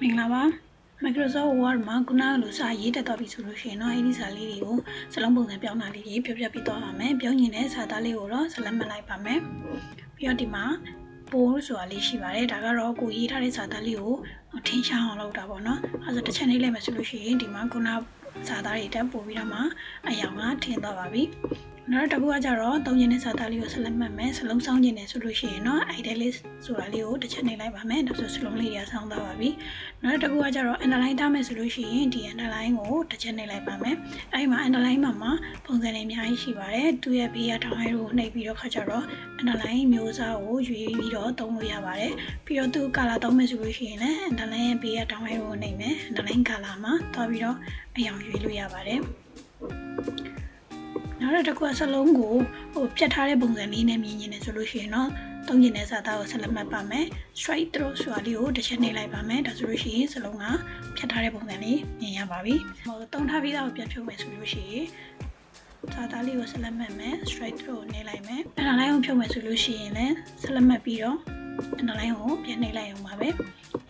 မင်္ဂလာပါ Microsoft Word မှာခုနကလိုစာရေးတက်သွားပြီဆိုလို့ရှိရင်တော့အဲ့ဒီစာလေးတွေကိုစလုံးပုံစံပြောင်းတာလေးတွေပြပြသွားပါမယ်ပြောင်းရင်လည်းစာသားလေးကိုတော့ဆက်လက်မှတ်လိုက်ပါမယ်ပြီးတော့ဒီမှာပိုးဆိုတာလေးရှိပါတယ်ဒါကတော့ကိုရေးထားတဲ့စာသားလေးကိုထင်ရှားအောင်လုပ်တာပေါ့နော်အဲဆိုတစ်ချက်နှိပ်လိုက်မှဆိုလို့ရှိရင်ဒီမှာခုနစာသားတွေတက်ပို့ပြီးတော့မှအယောင်ကထင်သွားပါပြီနောက်တစ်ခုကကြတော့သုံးခြင်းနဲ့စာသားလေးကိုဆက်လက်မှတ်မယ်စလုံးစောင်းခြင်းနဲ့ဆိုလို့ရှိရင်တော့ idealist ဆိုတာလေးကိုတစ်ချက်နှိပ်လိုက်ပါမယ်ဒါဆိုစလုံးလေးတွေဆောင်းသွားပါပြီနောက်တစ်ခုကကြတော့ underline ထားမယ်ဆိုလို့ရှိရင်ဒီ underline ကိုတစ်ချက်နှိပ်လိုက်ပါမယ်အဲဒီမှာ underline မှာပုံစံတွေအများကြီးရှိပါတယ်သူရဲ့ဘေးကထောင်ရိုးကိုနှိပ်ပြီးတော့ခါကြတော့ underline မျိုးစားကိုရွေးပြီးတော့သုံးလို့ရပါတယ်ပြီးတော့သူ color သုံးမယ်ဆိုလို့ရှိရင်လည်း underline ရဲ့ဘေးကထောင်ရိုးကိုနှိပ်မယ် underline color မှာသွားပြီးတော့အရောင်ရွေးလို့ရပါတယ်နောက်တစ်ခုကစလုံးကိုပြတ်ထားတဲ့ပုံစံလေးနဲ့မြင်နေတယ်ဆိုလို့ရှိရင်တော့သုံးကျင်တဲ့စာသားကိုဆက်လက်မှတ်ပါမယ် straight through ဆိုတာလေးကိုတစ်ချက်နှိပ်လိုက်ပါမယ်ဒါဆိုလို့ရှိရင်စလုံးကဖြတ်ထားတဲ့ပုံစံလေးမြင်ရပါပြီသုံးထားပြီးသားကိုပြန်ဖြုတ်မယ်ဆိုလို့ရှိရင်စာသားလေးကိုဆက်လက်မှတ်မယ် straight through ကိုနှိပ်လိုက်မယ်အဲ့ဒါလိုက်အောင်ဖြုတ်မယ်ဆိုလို့ရှိရင်လည်းဆက်လက်မှတ်ပြီးတော့အဲ့ဒါလိုက်ကိုပြန်နှိပ်လိုက်အောင်ပါပဲ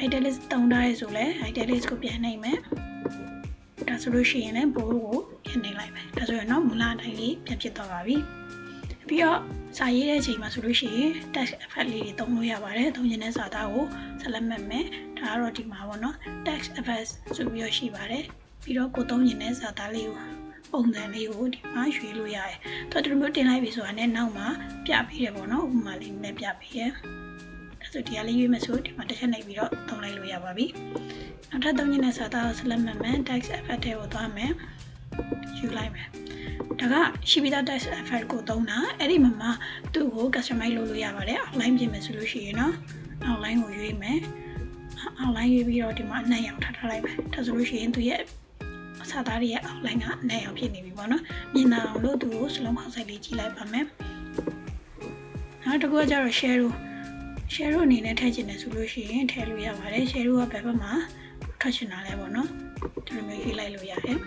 idealist သုံးထားရဲဆိုလဲ idealist ကိုပြန်နှိပ်မယ်ဒါဆိုလို့ရှိရင်လည်းဘိုးကိုပြန်နှိပ်လိုက်မယ်ဒါဆိုရင်တော့မူလအတိုင်းလေးပြန်ဖြစ်သွားပါပြီပြီးတော့စာရေးတဲ့အချိန်မှာဆိုလို့ရှိရင် text effect လေးတွေသုံးလို့ရပါတယ်သုံးခြင်းတဲ့စာသားကိုဆက်လက်မှတ်မယ်ဒါကတော့ဒီမှာပေါ့နော် text effect ဆိုပြီးတော့ရှိပါတယ်ပြီးတော့ကိုသုံးခြင်းတဲ့စာသားလေးကိုပုံစံလေးကိုဒီမှာရွေးလို့ရတယ်တော်တော်မျိုးတင်လိုက်ပြီဆိုတာနဲ့နောက်မှာပြပေးတယ်ပေါ့နော်ဥပမာလေးနဲ့ပြပေးတယ်ဒါဆိုဒီကလေးရွေးမယ်ဆိုဒီမှာတစ်ချက်နှိပ်ပြီးတော့သုံးလိုက်လို့ရပါပြီနောက်ထပ်သုံးခြင်းတဲ့စာသားကိုဆက်လက်မှတ်မယ် text effect တွေကိုသွားမယ်ယူလိုက်မယ်ဒါကရှိပြီးသား text effect ကိုသုံးတာအဲ့ဒီမှာသူ့ကို customize လုပ်လို့ရပါတယ် outline ပြင်မယ်ဆိုလို့ရှိရင်တော့ outline ကိုရွေးမယ် outline ရွေးပြီးတော့ဒီမှာအနက်ရောင်ထားလိုက်မယ်ဒါဆိုလို့ရှိရင်သူရဲ့စာသားတွေရဲ့ outline ကအနက်ရောင်ဖြစ်နေပြီပေါ့နော်မြင်အောင်လို့သူကိုစလုံးပေါင်းစိုက်လေးကြည့်လိုက်ပါမယ်နောက်တစ်ခုကကျတော့ share အနေနဲ့ထည့်ချင်တယ်ဆိုလို့ရှိရင်ထည့်လို့ရပါတယ် share ကဘယ်ဘက်မှာထွက်ချင်တာလဲပေါ့နော်ဒီလိုမျိုးရေးလိုက်လို့ရတယ်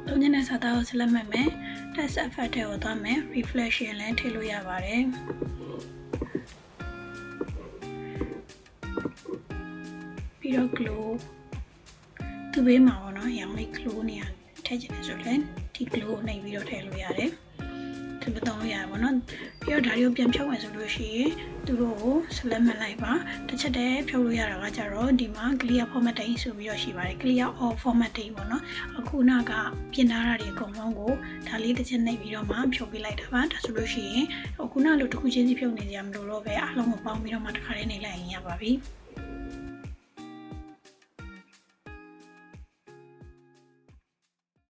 သုံးခြင်းတဲ့စာသားကိုဆက်လက်မှတ်မယ် text effect တွေကိုသွားမယ် reflection လည်းထည့်လို့ရပါတယ်ပြီးတော့ glow သူ့ဘေးမှာပေါ့နော်ရောင်လေး glow နေရထည့်ခြင်းဆိုလည်းဒီ glow ကိုနှိပ်ပြီးတော့ထည့်လို့ရတယ်သူ့သုံးလို့ရတယ်ပေါ့နော်ပြီးတော့ဒါတွေကိုပြန်ဖြုတ်မယ်ဆိုလို့ရှိရင်သူတို့ကိုဆက်လက်မှတ်လိုက်ပါတစ်ချက်တည်းဖြုတ်လို့ရတာကကြတော့ဒီမှာ clear formatting ဆိုပြီးတော့ရှိပါတယ် clear all formatting ပေါ့နော်အခုနကပြင်ထားတာတွေအကုန်လုံးကိုဒါလေးတစ်ချက်နှိပ်ပြီးတော့မှဖြုတ်ပေးလိုက်တာပါဒါဆိုလို့ရှိရင်အခုနလိုတစ်ခုချင်းစီဖြုတ်နေကြမလို့တော့ပဲအားလုံးကိုပေါင်းပြီးတော့မှတစ်ခါလေးနှိပ်လိုက်ရင်ရပါပြီ